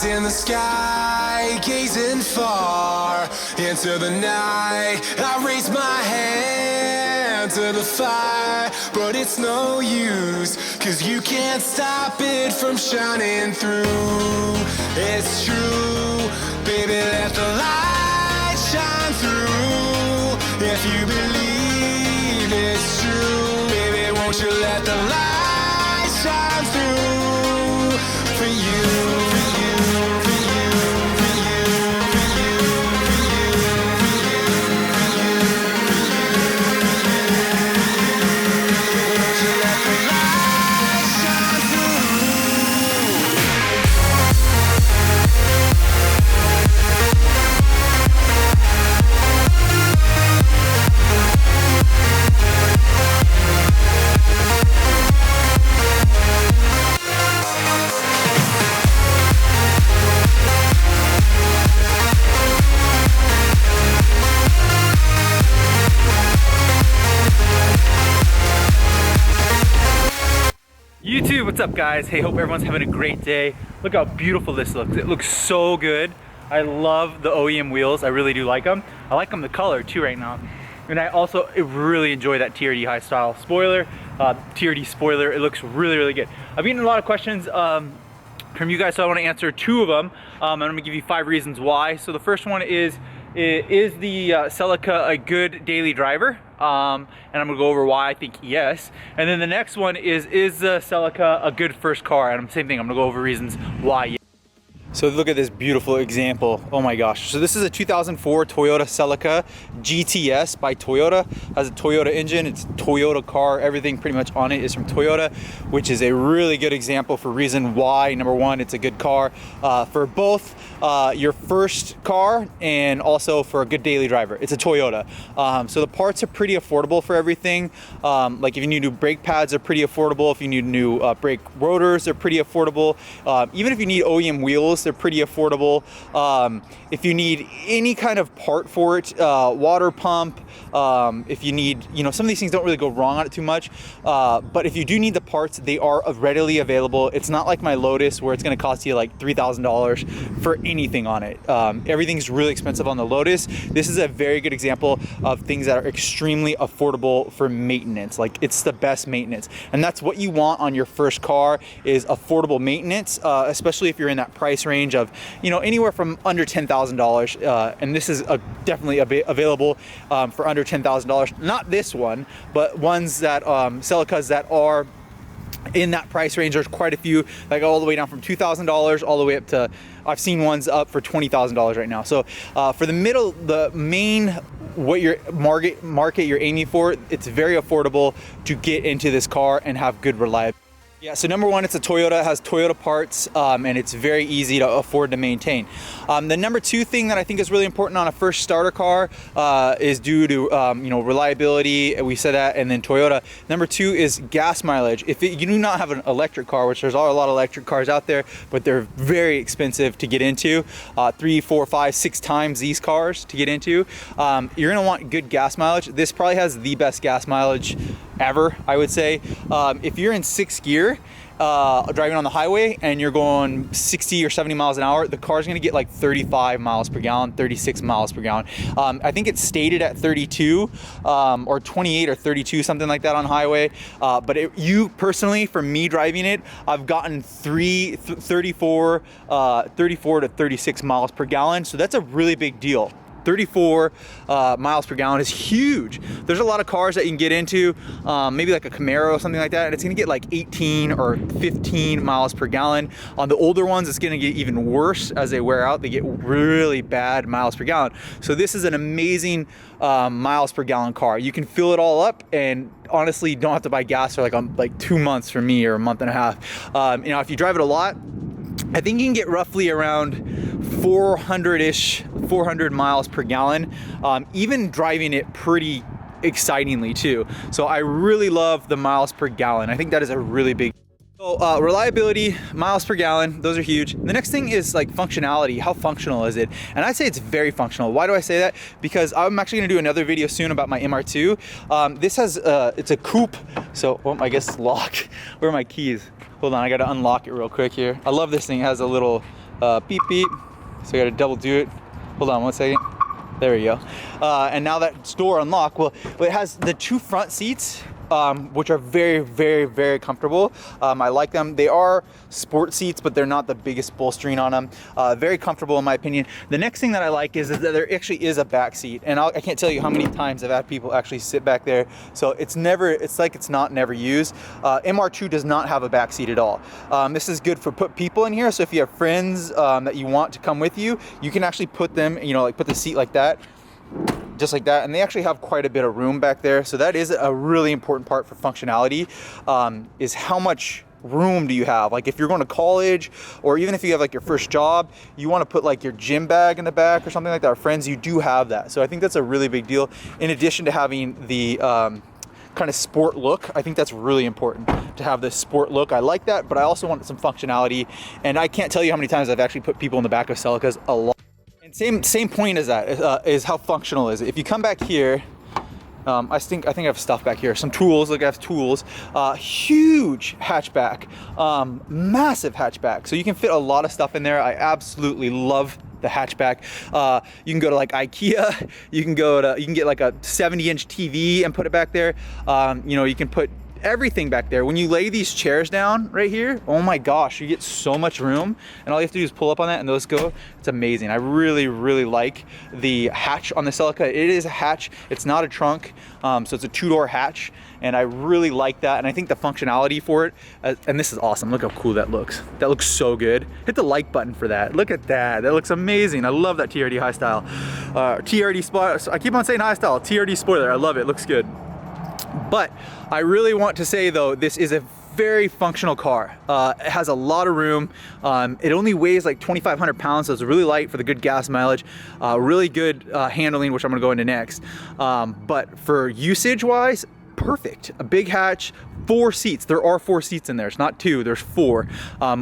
eyes in the sky, gazing far into the night. I raise my hand to the fire, but it's no use, 'cause you can't stop it from shining through. It's true, baby, let the light shine through. If you believe it's true, baby, won't you let the light shine through for you, for you, for you, for you, for you, for you, for you, for you, for you, won't you let the light shine through. YouTube, what's up guys? Hey, hope everyone's having a great day. Look how beautiful this looks. It looks so good. I love the OEM wheels. I really do like them. I like them the color too right now. And I also really enjoy that TRD high style spoiler, TRD spoiler. It looks really, really good. I've gotten a lot of questions from you guys, so I want to answer 2 of them. I'm going to give you 5 reasons why. So the first one is the Celica a good daily driver? And I'm gonna go over why I think yes. And then the next one is the Celica a good first car? And same thing, I'm gonna go over reasons why yes. So look at this beautiful example. Oh my gosh. So this is a 2004 Toyota Celica GTS by Toyota. Has a Toyota engine, it's a Toyota car. Everything pretty much on it is from Toyota, which is a really good example for reason why. Number one, it's a good car for both your first car and also for a good daily driver. It's a Toyota. So the parts are pretty affordable for everything. Like if you need new brake pads, they're pretty affordable. If you need new brake rotors, they're pretty affordable. Even if you need OEM wheels, they're pretty affordable. If you need any kind of part for it, water pump, if you need, some of these things don't really go wrong on it too much, but if you do need the parts, they are readily available. It's not like my Lotus where it's going to cost you like $3,000 for anything on it. Everything's really expensive on the Lotus. This is a very good example of things that are extremely affordable for maintenance. Like it's the best maintenance, and that's what you want on your first car is affordable maintenance, especially if you're in that price range of anywhere from under $10,000, and this is definitely available for under $10,000. Not this one, but ones that Celicas that are in that price range. There's quite a few that go all the way down from $2,000 all the way up to, I've seen ones up for $20,000 right now. So for the main what your market you're aiming for, it's very affordable to get into this car and have good reliability. Yeah, so number one, it's a Toyota, it has Toyota parts, and it's very easy to afford to maintain. The number 2 thing that I think is really important on a first starter car is due to reliability. We said that, and then Toyota. Number 2 is gas mileage. If you do not have an electric car, which there's a lot of electric cars out there, but they're very expensive to get into, 3, 4, 5, 6 times these cars to get into, you're gonna want good gas mileage. This probably has the best gas mileage ever, I would say. If you're in 6th gear driving on the highway and you're going 60 or 70 miles an hour, the car's gonna get like 35 miles per gallon, 36 miles per gallon. I think it's stated at 32 or 28 or 32, something like that on highway. But you personally, for me driving it, I've gotten 34 to 36 miles per gallon. So that's a really big deal. 34 miles per gallon is huge. There's a lot of cars that you can get into, maybe like a Camaro or something like that, and it's gonna get like 18 or 15 miles per gallon. On the older ones, it's gonna get even worse as they wear out. They get really bad miles per gallon. So this is an amazing miles per gallon car. You can fill it all up, and honestly, you don't have to buy gas for like 2 months for me, or a month and a half. If you drive it a lot, I think you can get roughly around 400 miles per gallon, even driving it pretty excitingly too. So I really love the miles per gallon. I think that is a really big. So reliability, miles per gallon, those are huge. The next thing is like functionality. How functional is it? And I'd say it's very functional. Why do I say that? Because I'm actually gonna do another video soon about my MR2. This has, it's a coupe. So, I guess it's locked. Where are my keys? Hold on, I gotta unlock it real quick here. I love this thing. It has a little Beep beep. So I gotta double do it. Hold on 1 second. There we go. And now that door unlocked, well, it has the 2 front seats, which are very, very, very comfortable. I like them. They are sport seats, but they're not the biggest bolstering on them. Very comfortable in my opinion. The next thing that I like is that there actually is a back seat, and I can't tell you how many times I've had people actually sit back there. So it's like it's not never used. MR2 does not have a back seat at all. This is good for put people in here. So if you have friends that you want to come with you, you can actually put them, you know, like put the seat like that. Just like that, and they actually have quite a bit of room back there. So that is a really important part for functionality, is how much room do you have. Like if you're going to college, or even if you have like your first job, you want to put like your gym bag in the back or something like that, or friends, you do have that. So I think that's a really big deal. In addition to having the kind of sport look, I think that's really important to have this sport look. I like that, but I also want some functionality, and I can't tell you how many times I've actually put people in the back of Celicas a lot. And same point as that is how functional is it. If you come back here, I think I have stuff back here, some tools. Look, I have tools. Huge hatchback, massive hatchback. So you can fit a lot of stuff in there. I absolutely love the hatchback. You can go to like IKEA. You can get like a 70-inch TV and put it back there. You know, you can put everything back there. When you lay these chairs down right here, oh my gosh, you get so much room, and all you have to do is pull up on that and those go. It's amazing. I really, really like the hatch on the Celica. It is a hatch, it's not a trunk, so it's a 2-door hatch, and I really like that, and I think the functionality for it, and this is awesome. Look how cool that looks. That looks so good. Hit the like button for that. Look at that. That looks amazing. I love that TRD high style. TRD spoiler. I keep on saying high style. TRD spoiler. I love it. It looks good. But I really want to say though, this is a very functional car. It has a lot of room. It only weighs like 2,500 pounds, so it's really light for the good gas mileage. Really good handling, which I'm gonna go into next. But for usage wise, perfect. A big hatch, 4 seats. There are 4 seats in there. It's not 2, there's 4,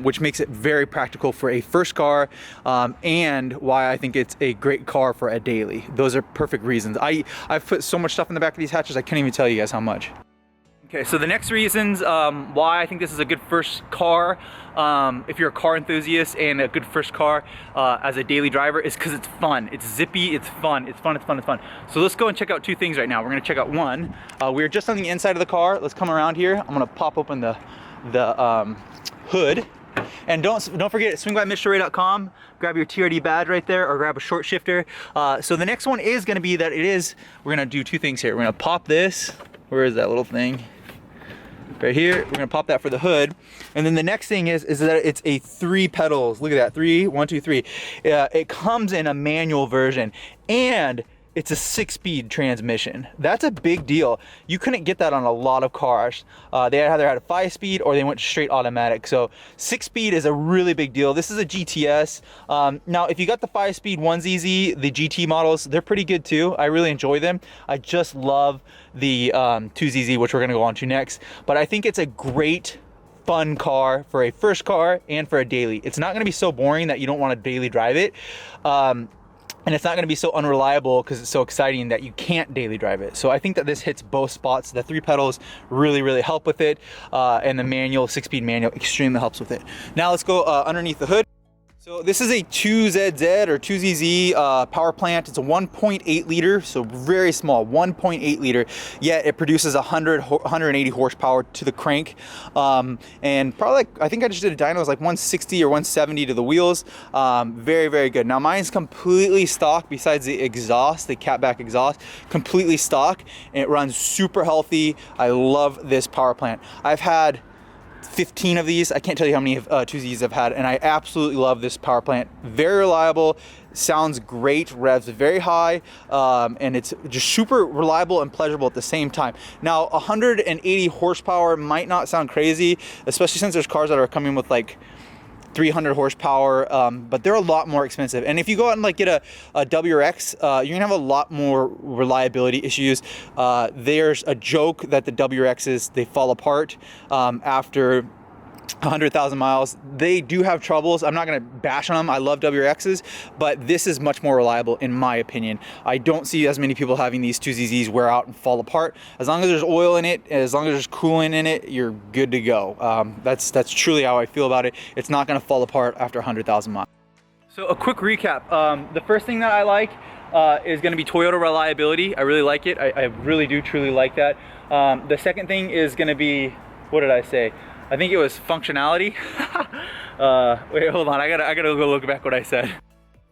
which makes it very practical for a first car, and why I think it's a great car for a daily. Those are perfect reasons. I've put so much stuff in the back of these hatches, I can't even tell you guys how much. Okay, so the next reasons why I think this is a good first car, if you're a car enthusiast, and a good first car as a daily driver, is because it's fun. It's zippy, it's fun, it's fun, it's fun, it's fun. So let's go and check out 2 things right now. We're gonna check out one. We're just on the inside of the car. Let's come around here. I'm gonna pop open the hood. And don't forget, swing by MITCHDORE.com, grab your TRD badge right there, or grab a short shifter. So the next one is gonna be that we're gonna do 2 things here. We're gonna pop this. Where is that little thing? Right here, we're gonna pop that for the hood. And then the next thing is that it's a 3 pedals. Look at that, 3, 1, 2, 3. It comes in a manual version, and it's a 6-speed transmission. That's a big deal. You couldn't get that on a lot of cars. They either had a 5-speed or they went straight automatic. So 6-speed is a really big deal. This is a GTS. Now, if you got the 5-speed 1ZZ, the GT models, they're pretty good too. I really enjoy them. I just love the 2ZZ, which we're gonna go on to next. But I think it's a great, fun car for a first car and for a daily. It's not gonna be so boring that you don't wanna daily drive it. And it's not going to be so unreliable because it's so exciting that you can't daily drive it. So I think that this hits both spots. The 3 pedals really, really help with it. And the manual, 6-speed manual, extremely helps with it. Now let's go underneath the hood. So this is a 2ZZ or 2ZZ power plant. It's a 1.8 liter, so very small, 1.8 liter, yet it produces 180 horsepower to the crank. And probably, like, I think I just did a dyno, it was like 160 or 170 to the wheels. Very, very good. Now mine's completely stock besides the exhaust, the catback exhaust, completely stock, and it runs super healthy. I love this power plant. I've had 15 of these. I can't tell you how many 2Zs I've had, and I absolutely love this power plant. Very reliable, sounds great, revs very high, and it's just super reliable and pleasurable at the same time. Now, 180 horsepower might not sound crazy, especially since there's cars that are coming with like 300 horsepower, but they're a lot more expensive. And if you go out and like get a WRX, you're gonna have a lot more reliability issues. There's a joke that the WRXs, they fall apart after 100,000 miles. They do have troubles. I'm not gonna bash on them. I love WRXs, but this is much more reliable in my opinion. I don't see as many people having these 2ZZs wear out and fall apart. As long as there's oil in it, as long as there's coolant in it, you're good to go. That's truly how I feel about it. It's not gonna fall apart after 100,000 miles. So a quick recap. The first thing that I like is going to be Toyota reliability. I really like it. I really do truly like that. The second thing is going to be, what did I say? I think it was functionality. Wait, hold on. I gotta go look back what I said.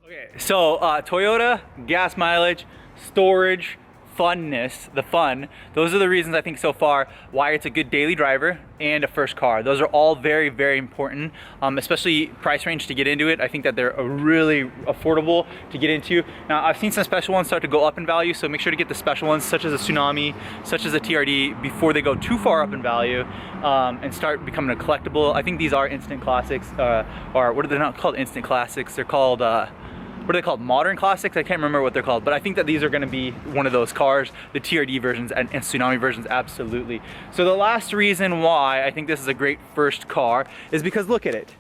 Okay, so Toyota, gas mileage, storage, funness, the fun. Those are the reasons I think so far why it's a good daily driver and a first car. Those are all very, very important, especially price range to get into it. I think that they're really affordable to get into. Now, I've seen some special ones start to go up in value, so make sure to get the special ones, such as a Tsunami, such as a TRD, before they go too far up in value and start becoming a collectible. I think these are instant classics, or what are they not called instant classics? They're called, what are they called? Modern classics? I can't remember what they're called, but I think that these are gonna be one of those cars, the TRD versions and Tsunami versions, absolutely. So the last reason why I think this is a great first car is because look at it.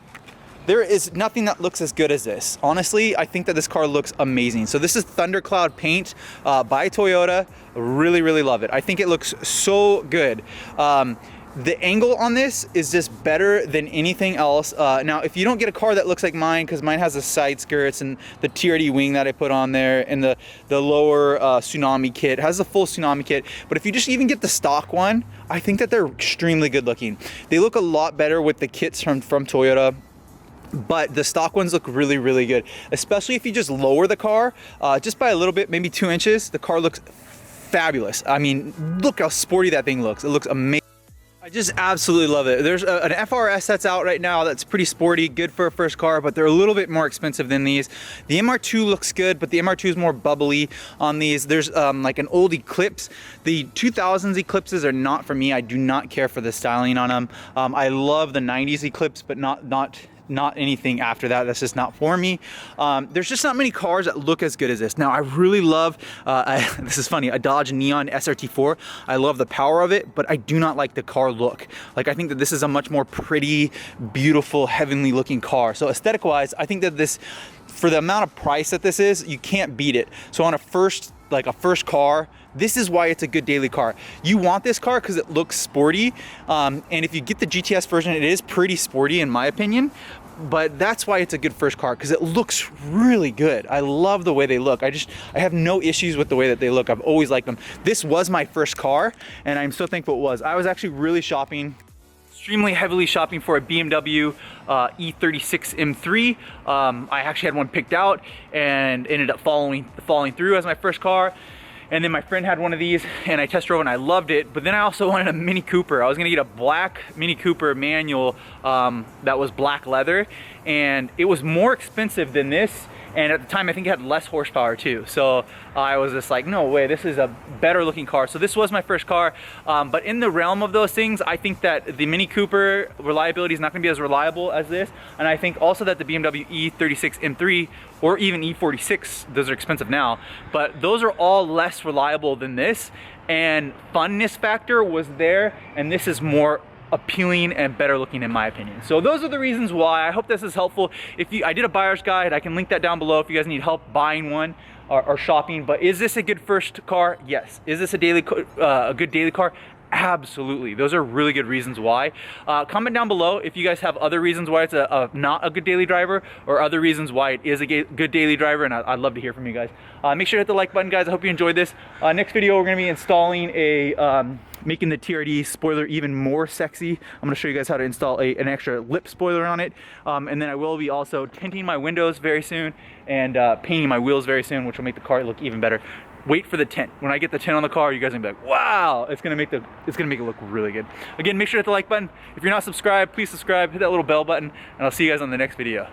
There is nothing that looks as good as this. Honestly, I think that this car looks amazing. So this is Thundercloud paint by Toyota. Really, really love it. I think it looks so good. The angle on this is just better than anything else. Now, if you don't get a car that looks like mine, because mine has the side skirts and the TRD wing that I put on there, and the lower Tsunami kit, it has the full Tsunami kit. But if you just even get the stock one, I think that they're extremely good looking. They look a lot better with the kits from Toyota. But the stock ones look really, really good, especially if you just lower the car just by a little bit, maybe 2 inches. The car looks fabulous. I mean, look how sporty that thing looks. It looks amazing. I just absolutely love it. There's an FRS that's out right now that's pretty sporty, good for a first car, but they're a little bit more expensive than these. The MR2 looks good, but the MR2 is more bubbly on these. There's like an old Eclipse. The 2000s Eclipses are not for me. I do not care for the styling on them. I love the 90s Eclipse, but not anything after that. That's just not for me. There's just not many cars that look as good as this. Now, I really love, this is funny, a Dodge Neon SRT4. I love the power of it, but I do not like the car look. Like, I think that this is a much more pretty, beautiful, heavenly looking car. So aesthetic wise, I think that this, for the amount of price that this is, you can't beat it. So on a first car, this is why it's a good daily car. You want this car because it looks sporty, and if you get the GTS version, it is pretty sporty in my opinion, but that's why it's a good first car, because it looks really good. I love the way they look. I have no issues with the way that they look. I've always liked them. This was my first car, and I'm so thankful it was. I was actually really extremely heavily shopping for a BMW E36 M3. I actually had one picked out and ended up falling through as my first car. And then my friend had one of these and I test drove and I loved it. But then I also wanted a Mini Cooper. I was gonna get a black Mini Cooper manual that was black leather, and it was more expensive than this. And at the time, I think it had less horsepower too. So I was just like, no way, this is a better looking car. So this was my first car. But in the realm of those things, I think that the Mini Cooper reliability is not gonna be as reliable as this. And I think also that the BMW E36 M3 or even E46, those are expensive now, but those are all less reliable than this. And funness factor was there, and this is more appealing and better looking in my opinion. So those are the reasons why. I hope this is helpful. I did a buyer's guide, I can link that down below if you guys need help buying one or shopping. But is this a good first car? Yes. Is this a good daily car? Absolutely. Those are really good reasons why. Comment down below if you guys have other reasons why it's not a good daily driver, or other reasons why it is a good daily driver, and I'd love to hear from you guys. Make sure to hit the like button, guys. I hope you enjoyed this. Next video, we're going to be installing making the TRD spoiler even more sexy. I'm going to show you guys how to install an extra lip spoiler on it. And then I will be also tinting my windows very soon and painting my wheels very soon, which will make the car look even better. Wait for the tint. When I get the tint on the car, you guys are gonna be like, wow, it's gonna make it look really good. Again, make sure to hit the like button. If you're not subscribed, please subscribe, hit that little bell button, and I'll see you guys on the next video.